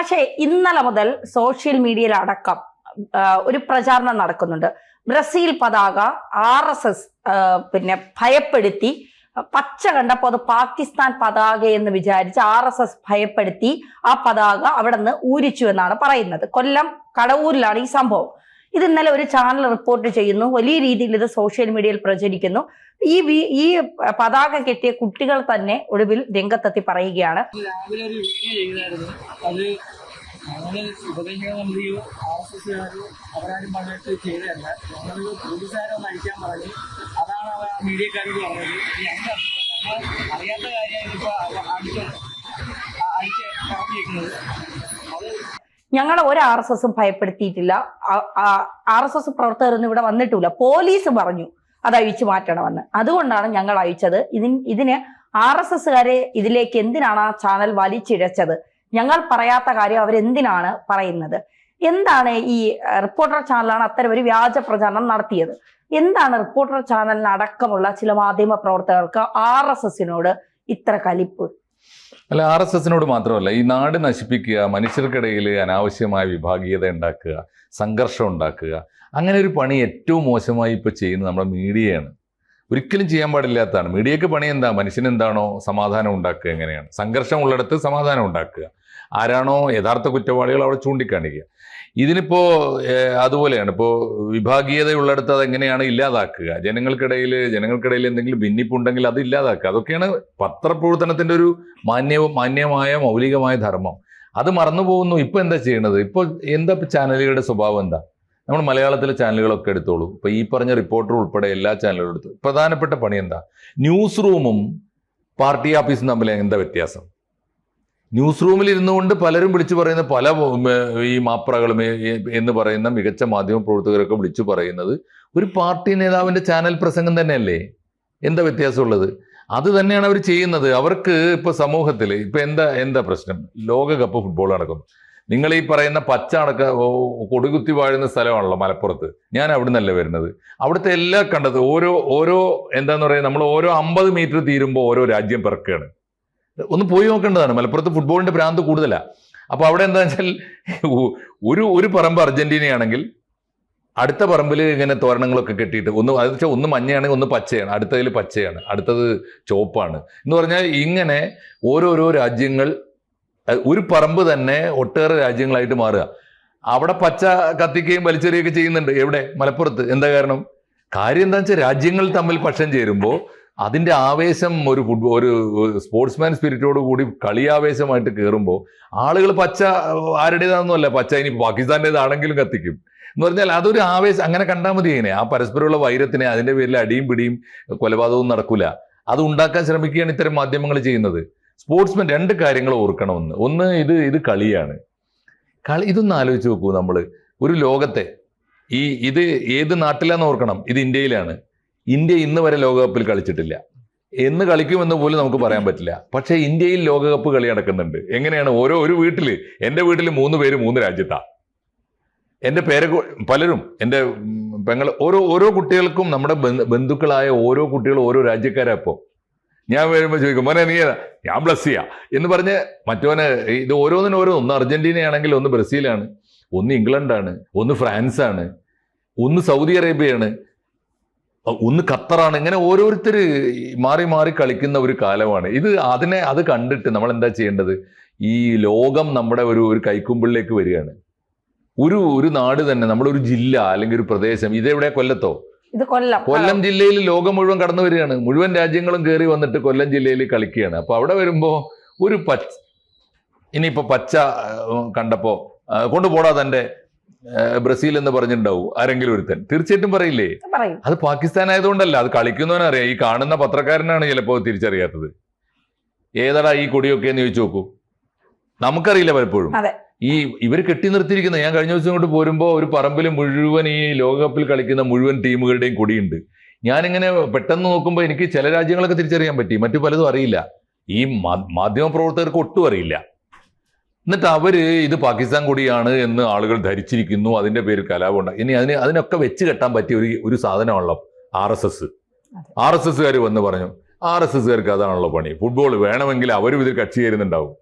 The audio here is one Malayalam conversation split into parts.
മാഷെ ഇന്നലെ മുതൽ സോഷ്യൽ മീഡിയയിൽ അടക്കം ഒരു പ്രചാരണം നടക്കുന്നുണ്ട്. ബ്രസീൽ പതാക RSS ഭയപ്പെടുത്തി, പച്ച കണ്ടപ്പോൾ അത് പാകിസ്ഥാൻ പതാക എന്ന് വിചാരിച്ച് RSS ഭയപ്പെടുത്തി ആ പതാക അവിടെ നിന്ന് ഊരിച്ചു എന്നാണ് പറയുന്നത്. കൊല്ലം കടവൂരിലാണ് ഈ സംഭവം. ഇത് ഇന്നലെ ഒരു ചാനൽ റിപ്പോർട്ട് ചെയ്യുന്നു. വലിയ രീതിയിൽ ഇത് സോഷ്യൽ മീഡിയയിൽ പ്രചരിക്കുന്നു. ഈ പതാക കെട്ടിയ കുട്ടികൾ തന്നെ ഒടുവിൽ രംഗത്തെത്തി പറയുകയാണ്. രാവിലെ ഒരു വീഡിയോ ചെയ്തായിരുന്നു. അത് ഞങ്ങൾ ഉപദേശക സമിതിയോ RSSകാരോ അവരാരും പറഞ്ഞിട്ട് ചെയ്തതല്ല. ഞങ്ങളൊരു പോലീസുകാരൊന്ന് അഴിക്കാൻ പറഞ്ഞു. അതാണ് അവർ മീഡിയക്കാരോട് പറഞ്ഞത്. ഞങ്ങൾ അറിയാത്ത കാര്യമാണ് ഇപ്പോൾ അഴിച്ച് പറഞ്ഞിരിക്കുന്നത്. അത് ഞങ്ങളെ ഒരു RSSും ഭയപ്പെടുത്തിയിട്ടില്ല. RSS പ്രവർത്തകരൊന്നും ഇവിടെ വന്നിട്ടില്ല. പോലീസ് പറഞ്ഞു അത് അഴിച്ചു മാറ്റണമെന്ന്. അതുകൊണ്ടാണ് ഞങ്ങൾ അഴിച്ചത്. ഇതിന് RSSകാരെ ഇതിലേക്ക് എന്തിനാണ് ആ ചാനൽ വലിച്ചിഴച്ചത്? ഞങ്ങൾ പറയാത്ത കാര്യം അവരെന്തിനാണ് പറയുന്നത്? എന്താണ് ഈ റിപ്പോർട്ടർ ചാനലാണ് അത്തരം ഒരു വ്യാജ പ്രചാരണം നടത്തിയത്? എന്താണ് റിപ്പോർട്ടർ ചാനലിന് അടക്കമുള്ള ചില മാധ്യമ പ്രവർത്തകർക്ക് RSSനോട് ഇത്ര കലിപ്പ്? അല്ല, RSSനോട് മാത്രമല്ല, ഈ നാട് നശിപ്പിക്കുക, മനുഷ്യർക്കിടയിൽ അനാവശ്യമായ വിഭാഗീയത ഉണ്ടാക്കുക, സംഘർഷം ഉണ്ടാക്കുക, അങ്ങനെ ഒരു പണി ഏറ്റവും മോശമായി ഇപ്പോൾ ചെയ്യുന്നത് നമ്മുടെ മീഡിയയാണ്. ഒരിക്കലും ചെയ്യാൻ പാടില്ലാത്തതാണ്. മീഡിയക്ക് പണി എന്താ? മനുഷ്യനെന്താണോ സമാധാനം ഉണ്ടാക്കുക, എങ്ങനെയാണ് സംഘർഷം ഉള്ളിടത്ത് സമാധാനം ഉണ്ടാക്കുക, ആരാണോ യഥാർത്ഥ കുറ്റവാളികൾ അവിടെ ചൂണ്ടിക്കാണിക്കുക. ഇതിനിപ്പോൾ അതുപോലെയാണ്. ഇപ്പോൾ വിഭാഗീയതയുള്ളിടത്ത് അതെങ്ങനെയാണ് ഇല്ലാതാക്കുക, ജനങ്ങൾക്കിടയിൽ എന്തെങ്കിലും ഭിന്നിപ്പുണ്ടെങ്കിൽ അത് ഇല്ലാതാക്കുക. അതൊക്കെയാണ് പത്രപ്രവർത്തനത്തിൻ്റെ ഒരു മാന്യമായ മൗലികമായ ധർമ്മം. അത് മറന്നു പോകുന്നു. ഇപ്പോൾ എന്താ ചെയ്യണത്? ഇപ്പോൾ എന്താ ചാനലുകളുടെ സ്വഭാവം എന്താ? നമ്മൾ മലയാളത്തിലെ ചാനലുകളൊക്കെ എടുത്തോളൂ. ഇപ്പോൾ ഈ പറഞ്ഞ റിപ്പോർട്ടർ ഉൾപ്പെടെ എല്ലാ ചാനലുകളും എടുത്തു. പ്രധാനപ്പെട്ട പണി എന്താ? ന്യൂസ് റൂമും പാർട്ടി ഓഫീസും തമ്മിൽ എന്താ വ്യത്യാസം? ന്യൂസ് റൂമിൽ ഇരുന്നുകൊണ്ട് പലരും വിളിച്ചു പറയുന്ന പല ഈ മാപ്രകളും എന്ന് പറയുന്ന മികച്ച മാധ്യമ പ്രവർത്തകരൊക്കെ വിളിച്ചു പറയുന്നത് ഒരു പാർട്ടി നേതാവിൻ്റെ ചാനൽ പ്രസംഗം തന്നെയല്ലേ? എന്താ വ്യത്യാസമുള്ളത്? അത് തന്നെയാണ് അവർ ചെയ്യുന്നത്. അവർക്ക് ഇപ്പോൾ സമൂഹത്തിൽ ഇപ്പോൾ എന്താ പ്രശ്നം? ലോകകപ്പ് ഫുട്ബോൾ നടക്കുന്നു. നിങ്ങൾ ഈ പറയുന്ന പച്ച കൊടികുത്തി വാഴുന്ന സ്ഥലമാണല്ലോ മലപ്പുറത്ത്. ഞാൻ അവിടെ നിന്നല്ല വരുന്നത്. അവിടുത്തെ എല്ലാ കണ്ടത് ഓരോ എന്താന്ന് പറയുക, നമ്മൾ ഓരോ 50 മീറ്റർ തീരുമ്പോൾ ഓരോ രാജ്യം പിറക്കുകയാണ്. ഒന്ന് പോയി നോക്കേണ്ടതാണ്. മലപ്പുറത്ത് ഫുട്ബോളിന്റെ ഭ്രാന്ത് കൂടുതലാണ്. അപ്പോൾ അവിടെ എന്താണെന്ന് വെച്ചാൽ ഒരു പറമ്പ് അർജന്റീനയാണെങ്കിൽ അടുത്ത പറമ്പിൽ ഇങ്ങനെ തോരണങ്ങളൊക്കെ കെട്ടിയിട്ട് ഒന്ന് മഞ്ഞയാണെങ്കിൽ ഒന്ന് പച്ചയാണ്, അടുത്തതിൽ പച്ചയാണ്, അടുത്തത് ചുവപ്പാണ് എന്ന് പറഞ്ഞാൽ ഇങ്ങനെ ഓരോരോ രാജ്യങ്ങൾ ഒരു പറമ്പ് തന്നെ ഒട്ടേറെ രാജ്യങ്ങളായിട്ട് മാറുക. അവിടെ പച്ച കത്തിക്കുകയും വലിച്ചെറിയുകയൊക്കെ ചെയ്യുന്നുണ്ട്. എവിടെ? മലപ്പുറത്ത്. എന്താ കാരണം? കാര്യം എന്താ വെച്ചാൽ രാജ്യങ്ങൾ തമ്മിൽ പക്ഷം ചേരുമ്പോൾ അതിൻ്റെ ആവേശം ഒരു സ്പോർട്സ്മാൻ സ്പിരിറ്റോട് കൂടി കളിയാവേശമായിട്ട് കയറുമ്പോൾ ആളുകൾ പച്ച ആരുടേതാണെന്നല്ല, പച്ച ഇനി പാകിസ്ഥാൻ്റേതാണെങ്കിലും കത്തിക്കും എന്ന് പറഞ്ഞാൽ അതൊരു ആവേശം. അങ്ങനെ കണ്ടാൽ മതി. ഇങ്ങനെ ആ പരസ്പരമുള്ള വൈരത്തിനെ അതിൻ്റെ പേരിൽ അടിയും പിടിയും കൊലപാതകവും നടക്കില്ല. അത് ഉണ്ടാക്കാൻ ശ്രമിക്കുകയാണ് ഇത്തരം മാധ്യമങ്ങൾ ചെയ്യുന്നത്. സ്പോർട്സ്മാൻ 2 കാര്യങ്ങൾ ഓർക്കണം. ഒന്ന് ഇത് കളിയാണ്. ഇതൊന്ന് ആലോചിച്ച് നോക്കൂ. നമ്മൾ ഒരു ലോകത്തെ ഇത് ഏത് നാട്ടിലാന്ന് ഓർക്കണം. ഇത് ഇന്ത്യയിലാണ്. ഇന്ത്യ ഇന്ന് വരെ ലോകകപ്പിൽ കളിച്ചിട്ടില്ല. എന്ന് കളിക്കുമെന്ന് പോലും നമുക്ക് പറയാൻ പറ്റില്ല. പക്ഷേ ഇന്ത്യയിൽ ലോകകപ്പ് കളി നടക്കുന്നുണ്ട്. എങ്ങനെയാണ്? ഒരു വീട്ടിൽ, എൻ്റെ വീട്ടിൽ 3 പേര് 3 രാജ്യത്താണ്. എൻ്റെ പലരും, എൻ്റെ പെങ്ങൾ, ഓരോ കുട്ടികൾക്കും നമ്മുടെ ബന്ധുക്കളായ ഓരോ കുട്ടികളും ഓരോ രാജ്യക്കാരാ. ഇപ്പോൾ ഞാൻ വരുമ്പോൾ ചോദിക്കും, മോനെ നീ ഞാൻ ബ്ലസ്സിയാ എന്ന് പറഞ്ഞ് മറ്റോനെ ഇത് ഓരോന്നിനും ഒന്ന് അർജന്റീനയാണെങ്കിൽ ഒന്ന് ബ്രസീലാണ്, ഒന്ന് ഇംഗ്ലണ്ടാണ്, ഒന്ന് ഫ്രാൻസാണ്, ഒന്ന് സൗദി അറേബ്യയാണ്, ഒന്ന് ഖത്തറാണ്. ഇങ്ങനെ ഓരോരുത്തർ മാറി മാറി കളിക്കുന്ന ഒരു കാലമാണ് ഇത്. അത് കണ്ടിട്ട് നമ്മൾ എന്താ ചെയ്യേണ്ടത്? ഈ ലോകം നമ്മുടെ ഒരു കൈക്കുമ്പിളിലേക്ക് വരികയാണ്. ഒരു നാട് തന്നെ, നമ്മുടെ ഒരു ജില്ല അല്ലെങ്കിൽ ഒരു പ്രദേശം. ഇതെവിടെ? കൊല്ലത്തോ? ഇത് കൊല്ലം ജില്ലയിൽ ലോകം മുഴുവൻ കടന്നു വരികയാണ്. മുഴുവൻ രാജ്യങ്ങളും കയറി വന്നിട്ട് കൊല്ലം ജില്ലയിൽ കളിക്കുകയാണ്. അപ്പോൾ അവിടെ വരുമ്പോൾ ഇനിയിപ്പോൾ പച്ച കണ്ടപ്പോൾ കൊണ്ടുപോടാ തൻ്റെ ബ്രസീൽ എന്ന് പറഞ്ഞിട്ടുണ്ടാവും ആരെങ്കിലും ഒരുത്തൻ. തീർച്ചയായിട്ടും പറയില്ലേ? അത് പാകിസ്ഥാൻ ആയതുകൊണ്ടല്ല, അത് കളിക്കുന്നവനറിയാം. ഈ കാണുന്ന പത്രക്കാരനാണ് ചിലപ്പോൾ തിരിച്ചറിയാത്തത്. ഏതാടാ ഈ കൊടിയൊക്കെ എന്ന് ചോദിച്ചു നോക്കൂ. നമുക്കറിയില്ല പലപ്പോഴും. ഇവർ കെട്ടി നിർത്തിയിരിക്കുന്നത്. ഞാൻ കഴിഞ്ഞ ദിവസം കൊണ്ട് പോരുമ്പോൾ ഒരു പറമ്പിൽ മുഴുവൻ ഈ ലോകകപ്പിൽ കളിക്കുന്ന മുഴുവൻ ടീമുകളുടെയും കൊടിയുണ്ട്. ഞാനിങ്ങനെ പെട്ടെന്ന് നോക്കുമ്പോൾ എനിക്ക് ചില രാജ്യങ്ങളൊക്കെ തിരിച്ചറിയാൻ പറ്റി, മറ്റു പലതും അറിയില്ല. ഈ മാധ്യമ പ്രവർത്തകർക്ക് ഒട്ടും അറിയില്ല. എന്നിട്ട് അവര് ഇത് പാകിസ്ഥാൻ കൊടിയാണ് എന്ന് ആളുകൾ ധരിച്ചിരിക്കുന്നു. അതിന്റെ പേര് കലാപമുണ്ട്. ഇനി അതിനൊക്കെ വെച്ച് കെട്ടാൻ പറ്റിയ ഒരു സാധനമാണല്ലോ RSSകാർ വന്ന് പറഞ്ഞു. RSSകാർക്ക് അതാണല്ലോ പണി. ഫുട്ബോൾ വേണമെങ്കിൽ അവരും ഇതിൽ കക്ഷി ചേരുന്നുണ്ടാവും.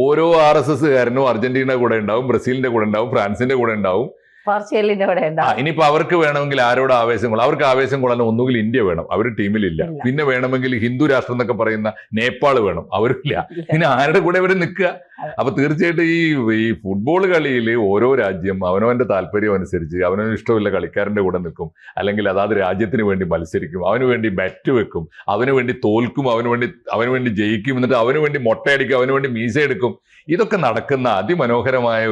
ഓരോ RSSകാരനും അർജന്റീന കൂടെ ഉണ്ടാവും, ബ്രസീലിന്റെ കൂടെ ഉണ്ടാവും, ഫ്രാൻസിന്റെ കൂടെ ഉണ്ടാവും, പോർച്ചുഗലിന്റെ കൂടെ ഉണ്ടാവും. ഇനിയിപ്പോ അവർക്ക് വേണമെങ്കിൽ ആരോട് ആവേശം കൊള്ളാം, അവർക്ക് ആവേശം കൊള്ളാൻ ഒന്നുകിൽ ഇന്ത്യ വേണം, അവർ ടീമിലില്ല. പിന്നെ വേണമെങ്കിൽ ഹിന്ദു രാഷ്ട്രം എന്നൊക്കെ പറയുന്ന നേപ്പാൾ വേണം, അവരില്ല. പിന്നെ ആരുടെ കൂടെ ഇവർ നിൽക്കുക? അപ്പൊ തീർച്ചയായിട്ടും ഈ ഫുട്ബോൾ കളിയിൽ ഓരോ രാജ്യം അവനവന്റെ താല്പര്യം അനുസരിച്ച് അവനവന് ഇഷ്ടമുള്ള കളിക്കാരന്റെ കൂടെ നിൽക്കും, അല്ലെങ്കിൽ അതാത് രാജ്യത്തിന് വേണ്ടി മത്സരിക്കും, അവന് വേണ്ടി ബെറ്റ് വെക്കും, അവന് വേണ്ടി തോൽക്കും, അവന് വേണ്ടി ജയിക്കും, എന്നിട്ട് അവന് വേണ്ടി മൊട്ടയടിക്കും, അവന് വേണ്ടി മീസ എടുക്കും. ഇതൊക്കെ നടക്കുന്ന അതിമനോഹരമായ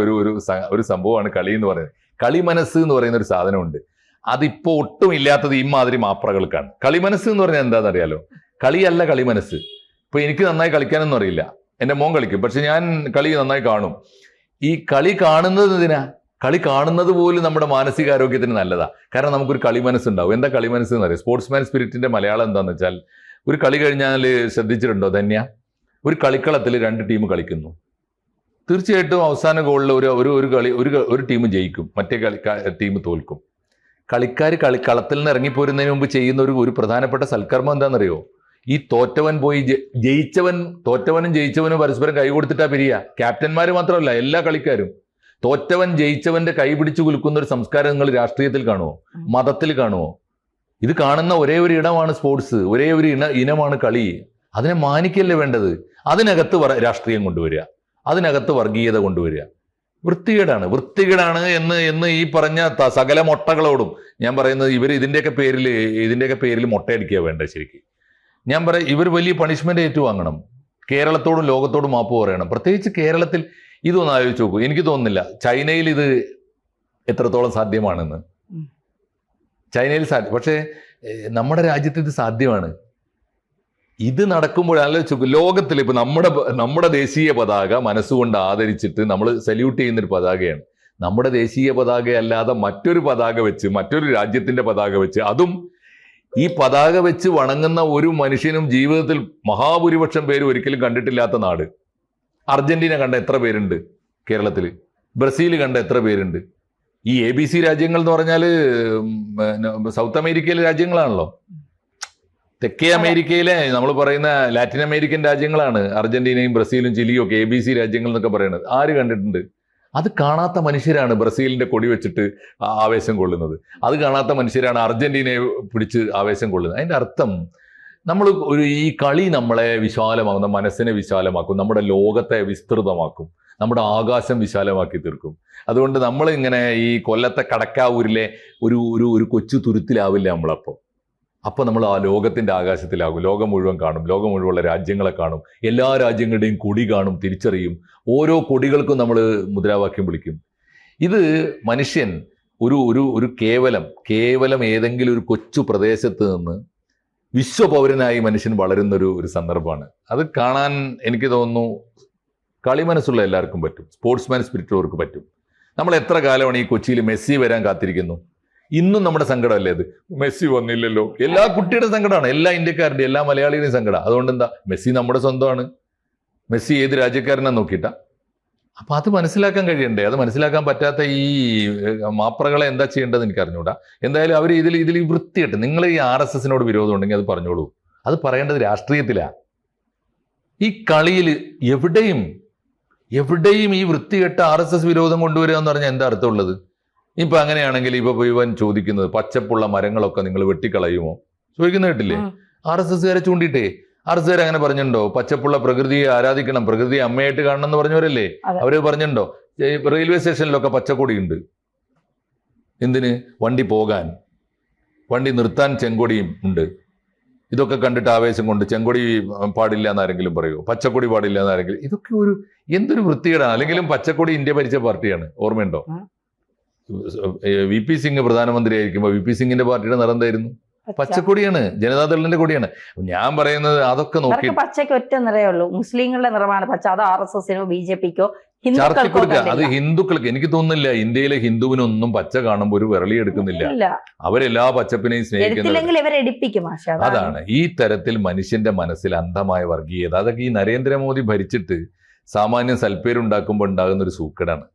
ഒരു സംഭവമാണ് കളി എന്ന് പറയുന്നത്. കളി മനസ്സ് എന്ന് പറയുന്ന ഒരു സാധനമുണ്ട്. അതിപ്പോ ഒട്ടും ഇല്ലാത്തത് ഇമാതിരി മാപ്രകൾക്കാണ്. കളി മനസ്സ് എന്ന് പറഞ്ഞാൽ എന്താണെന്നറിയാലോ? കളിയല്ല കളി മനസ്സ്. ഇപ്പൊ എനിക്ക് നന്നായി കളിക്കാനൊന്നും അറിയില്ല, എന്റെ മോൻ കളിക്കും, പക്ഷെ ഞാൻ കളി നന്നായി കാണും. ഈ കളി കാണുന്നത് എന്തിനാ? കളി കാണുന്നത് പോലും നമ്മുടെ മാനസികാരോഗ്യത്തിന് നല്ലതാ. കാരണം നമുക്കൊരു കളി മനസ്സുണ്ടാവും. എന്താ കളി മനസ്സ് എന്ന് പറയുക? സ്പോർട്സ്മാൻ സ്പിരിറ്റിന്റെ മലയാളം എന്താന്ന് വെച്ചാൽ, ഒരു കളി കഴിഞ്ഞാൽ ശ്രദ്ധിച്ചിട്ടുണ്ടോ ധന്യ? ഒരു കളിക്കളത്തിൽ 2 ടീം കളിക്കുന്നു. തീർച്ചയായിട്ടും അവസാന ഗോളിൽ ഒരു ടീം ജയിക്കും, മറ്റേ ടീം തോൽക്കും. കളിക്കാർ കളത്തിൽ നിന്ന് ഇറങ്ങിപ്പോരുന്നതിന് മുമ്പ് ചെയ്യുന്ന ഒരു പ്രധാനപ്പെട്ട സൽക്കർമ്മം എന്താണെന്നറിയോ? ഈ തോറ്റവൻ പോയി തോറ്റവനും ജയിച്ചവനും പരസ്പരം കൈ കൊടുത്തിട്ടാ പിരിയുക. ക്യാപ്റ്റന്മാർ മാത്രമല്ല, എല്ലാ കളിക്കാരും. തോറ്റവൻ ജയിച്ചവന്റെ കൈ പിടിച്ചു കുലുക്കുന്ന ഒരു സംസ്കാരം നിങ്ങൾ രാഷ്ട്രീയത്തിൽ കാണുമോ? മതത്തിൽ കാണുമോ? ഇത് കാണുന്ന ഒരേ ഒരു ഇടമാണ് സ്പോർട്സ്, ഒരേ ഒരു ഇനമാണ് കളി. അതിനെ മാനിക്കല്ലേ വേണ്ടത്? അതിനകത്ത് രാഷ്ട്രീയം കൊണ്ടുവരിക, അതിനകത്ത് വർഗീയത കൊണ്ടുവരിക വൃത്തികേടാണ് എന്ന് ഈ പറഞ്ഞ സകല മൊട്ടകളോടും ഞാൻ പറയുന്നത്, ഇവർ ഇതിന്റെയൊക്കെ പേരിൽ മൊട്ടയടിക്കുക വേണ്ട. ശരിക്കും ഞാൻ പറയാം, ഇവർ വലിയ പണിഷ്മെന്റ് ഏറ്റുവാങ്ങണം. കേരളത്തോടും ലോകത്തോടും മാപ്പ് പറയണം. പ്രത്യേകിച്ച് കേരളത്തിൽ ഇതൊന്ന് ആലോചിച്ച് നോക്കൂ. എനിക്ക് തോന്നുന്നില്ല ചൈനയിൽ ഇത് എത്രത്തോളം സാധ്യമാണെന്ന്. ചൈനയിൽ പക്ഷേ നമ്മുടെ രാജ്യത്ത് ഇത് സാധ്യമാണ്. ഇത് നടക്കുമ്പോൾ ആലോചിച്ച് നോക്കൂ, ലോകത്തിൽ ഇപ്പൊ നമ്മുടെ ദേശീയ പതാക മനസ്സുകൊണ്ട് ആദരിച്ചിട്ട് നമ്മൾ സല്യൂട്ട് ചെയ്യുന്നൊരു പതാകയാണ്. നമ്മുടെ ദേശീയ പതാക അല്ലാതെ മറ്റൊരു പതാക വെച്ച്, മറ്റൊരു രാജ്യത്തിന്റെ പതാക വെച്ച്, അതും ഈ പതാക വെച്ച് വണങ്ങുന്ന ഒരു മനുഷ്യനും ജീവിതത്തിൽ മഹാഭൂരിപക്ഷം പേര് ഒരിക്കലും കണ്ടിട്ടില്ലാത്ത നാട്. അർജന്റീന കണ്ട എത്ര പേരുണ്ട് കേരളത്തിൽ? ബ്രസീൽ കണ്ട എത്ര പേരുണ്ട്? ഈ ABC രാജ്യങ്ങൾ എന്ന് പറഞ്ഞാൽ സൗത്ത് അമേരിക്കയിലെ രാജ്യങ്ങളാണല്ലോ. തെക്കേ അമേരിക്കയിലെ നമ്മൾ പറയുന്ന ലാറ്റിൻ അമേരിക്കൻ രാജ്യങ്ങളാണ് അർജന്റീനയും ബ്രസീലും ചിലിയും ഒക്കെ ABC രാജ്യങ്ങൾ എന്നൊക്കെ പറയുന്നത്. ആര് കണ്ടിട്ടുണ്ട്? അത് കാണാത്ത മനുഷ്യരാണ് ബ്രസീലിന്റെ കൊടി വെച്ചിട്ട് ആവേശം കൊള്ളുന്നത്. അത് കാണാത്ത മനുഷ്യരാണ് അർജന്റീനയെ പിടിച്ച് ആവേശം കൊള്ളുന്നത്. അതിന്റെ അർത്ഥം നമ്മൾ ഈ കളി നമ്മളെ വിശാലമാക്കും, മനസ്സിനെ വിശാലമാക്കും, നമ്മുടെ ലോകത്തെ വിസ്തൃതമാക്കും, നമ്മുടെ ആകാശം വിശാലമാക്കി തീർക്കും. അതുകൊണ്ട് നമ്മൾ ഇങ്ങനെ ഈ കൊല്ലത്തെ കടക്കാവൂരിലെ ഒരു കൊച്ചു തുരുത്തിലാവില്ല നമ്മളപ്പോൾ. അപ്പോൾ നമ്മൾ ആ ലോകത്തിന്റെ ആകാശത്തിലാകും. ലോകം മുഴുവൻ കാണും, ലോകം മുഴുവനുള്ള രാജ്യങ്ങളെ കാണും, എല്ലാ രാജ്യങ്ങളുടെയും കൊടി കാണും, തിരിച്ചറിയും. ഓരോ കൊടികൾക്കും നമ്മൾ മുദ്രാവാക്യം വിളിക്കും. ഇത് മനുഷ്യൻ ഒരു കേവലം ഏതെങ്കിലും ഒരു കൊച്ചു പ്രദേശത്ത് നിന്ന് വിശ്വപൗരനായി മനുഷ്യൻ വളരുന്നൊരു സന്ദർഭമാണ്. അത് കാണാൻ എനിക്ക് തോന്നുന്നു കളി മനസ്സുള്ള എല്ലാവർക്കും പറ്റും, സ്പോർട്സ്മാൻ സ്പിരിറ്റുള്ളവർക്ക് പറ്റും. നമ്മൾ എത്ര കാലമാണ് ഈ കൊച്ചിയിൽ മെസ്സി വരാൻ കാത്തിരിക്കുന്നു? ഇന്നും നമ്മുടെ സങ്കടമല്ലേ അത്? മെസ്സി വന്നില്ലല്ലോ. എല്ലാ കുട്ടിയുടെ സങ്കടമാണ്, എല്ലാ ഇന്ത്യക്കാരുടെയും എല്ലാ മലയാളികളുടെയും സങ്കടം. അതുകൊണ്ട് എന്താ? മെസ്സി നമ്മുടെ സ്വന്തമാണ്. മെസ്സി ഏത് രാജ്യക്കാരനാന്ന് നോക്കിയിട്ടാ? അപ്പൊ അത് മനസ്സിലാക്കാൻ കഴിയണ്ടേ? അത് മനസ്സിലാക്കാൻ പറ്റാത്ത ഈ മാപ്രകളെ എന്താ ചെയ്യേണ്ടത് എനിക്ക് അറിഞ്ഞൂടാ. എന്തായാലും അവർ ഇതിൽ വൃത്തിയായിട്ട്, നിങ്ങൾ ഈ RSSനോട് വിരോധം ഉണ്ടെങ്കിൽ അത് പറഞ്ഞോളൂ. അത് പറയേണ്ടത് രാഷ്ട്രീയത്തിലാ. ഈ കളിയിൽ എവിടെയും ഈ വൃത്തികെട്ട RSS വിരോധം കൊണ്ടുവരിക എന്ന് പറഞ്ഞാൽ എന്താ അർത്ഥമുള്ളത്? ഇപ്പൊ അങ്ങനെയാണെങ്കിൽ ഇപ്പൊ ഇവൻ ചോദിക്കുന്നത്, പച്ചപ്പുള്ള മരങ്ങളൊക്കെ നിങ്ങൾ വെട്ടിക്കളയുമോ ചോദിക്കുന്ന കേട്ടില്ലേ? RSSകാരെ ചൂണ്ടിയിട്ടേ. RSSകാർ അങ്ങനെ പറഞ്ഞിട്ടുണ്ടോ? പച്ചപ്പുള്ള പ്രകൃതിയെ ആരാധിക്കണം, പ്രകൃതിയെ അമ്മയായിട്ട് കാണണം എന്ന് പറഞ്ഞവരല്ലേ? അവര് പറഞ്ഞിട്ടുണ്ടോ? റെയിൽവേ സ്റ്റേഷനിലൊക്കെ പച്ചക്കൊടി ഉണ്ട്. എന്തിന്? വണ്ടി പോകാൻ, വണ്ടി നിർത്താൻ ചെങ്കൊടിയും ഉണ്ട്. ഇതൊക്കെ കണ്ടിട്ട് ആവേശം കൊണ്ട് ചെങ്കൊടി പാടില്ല എന്നാരെങ്കിലും പറയുമോ? പച്ചക്കൊടി പാടില്ല എന്നാരെങ്കിലും? ഇതൊക്കെ എന്തൊരു വൃത്തികേടാണ്. അല്ലെങ്കിലും പച്ചക്കൊടി ഇന്ത്യ ഭരിച്ച പാർട്ടിയാണ്, ഓർമ്മയുണ്ടോ? VP സിംഗ് പ്രധാനമന്ത്രി ആയിരിക്കുമ്പോൾ VP സിംഗിന്റെ പാർട്ടിയുടെ നിറം എന്തായിരുന്നു? പച്ചക്കൊടിയാണ്, ജനതാദളിന്റെ കൊടിയാണ്. ഞാൻ പറയുന്നത് അതൊക്കെ നോക്കി പച്ചയ്ക്ക് ഒറ്റ നിറയേ ഉള്ളൂ. മുസ്ലിങ്ങളുടെ നിറമാണ് പച്ച. അത് RSSനോ BJPക്കോ ചർച്ച കൊടുക്കുക. അത് ഹിന്ദുക്കൾക്ക്, എനിക്ക് തോന്നുന്നില്ല ഇന്ത്യയിലെ ഹിന്ദുവിനൊന്നും പച്ച കാണുമ്പോൾ ഒരു വിരളി എടുക്കുന്നില്ല. അവരെല്ലാ പച്ചപ്പിനെയും സ്നേഹിക്കുന്നത്. അതാണ് ഈ തരത്തിൽ മനുഷ്യന്റെ മനസ്സിൽ അന്ധമായ വർഗീയത. അതൊക്കെ ഈ നരേന്ദ്രമോദി ഭരിച്ചിട്ട് സാമാന്യം സൽപ്പേരുണ്ടാക്കുമ്പോൾ ഉണ്ടാകുന്ന ഒരു സൂക്കടാണ്.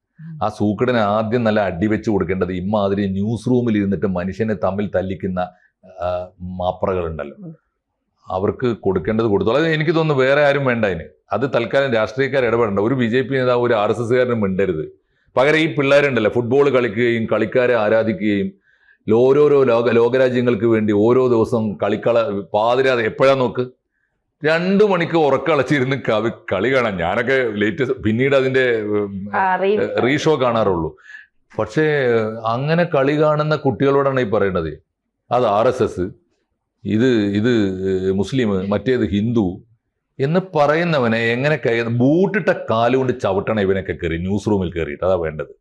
ആ സൂക്കടിന് ആദ്യം നല്ല അടിവെച്ച് കൊടുക്കേണ്ടത് ഇമാതിരി ന്യൂസ് റൂമിൽ ഇരുന്നിട്ട് മനുഷ്യനെ തമ്മിൽ തല്ലിക്കുന്ന മാപ്രകളുണ്ടല്ലോ, അവർക്ക് കൊടുക്കേണ്ടത് കൊടുത്തോളൂ. അത് എനിക്ക് തോന്നുന്നു വേറെ ആരും വേണ്ട അതിന്. അത് തൽക്കാലം രാഷ്ട്രീയക്കാർ ഇടപെടേണ്ട. ഒരു BJP നേതാവ് ഒരു RSSകാരനും മിണ്ടരുത്. പകരം ഈ പിള്ളേരുണ്ടല്ലോ ഫുട്ബോൾ കളിക്കുകയും കളിക്കാരെ ആരാധിക്കുകയും ഓരോരോ ലോകരാജ്യങ്ങൾക്ക് വേണ്ടി ഓരോ ദിവസം പാതിരാതെ എപ്പോഴാ നോക്ക് 2 മണിക്ക് ഉറക്കളച്ചിരുന്ന് കളി കാണാൻ ഞാനൊക്കെ ലേറ്റസ്റ്റ് പിന്നീട് അതിന്റെ റീഷോ കാണാറുള്ളൂ. പക്ഷേ അങ്ങനെ കളി കാണുന്ന കുട്ടികളോടാണ് ഈ പറയുന്നത് അത് RSS, ഇത് മുസ്ലിം, മറ്റേത് ഹിന്ദു എന്ന് പറയുന്നവനെ എങ്ങനെ ബൂട്ടിട്ട കാലുകൊണ്ട് ചവിട്ടണം ഇവനൊക്കെ കയറി ന്യൂസ് റൂമിൽ കയറിയിട്ട്. അതാ വേണ്ടത്.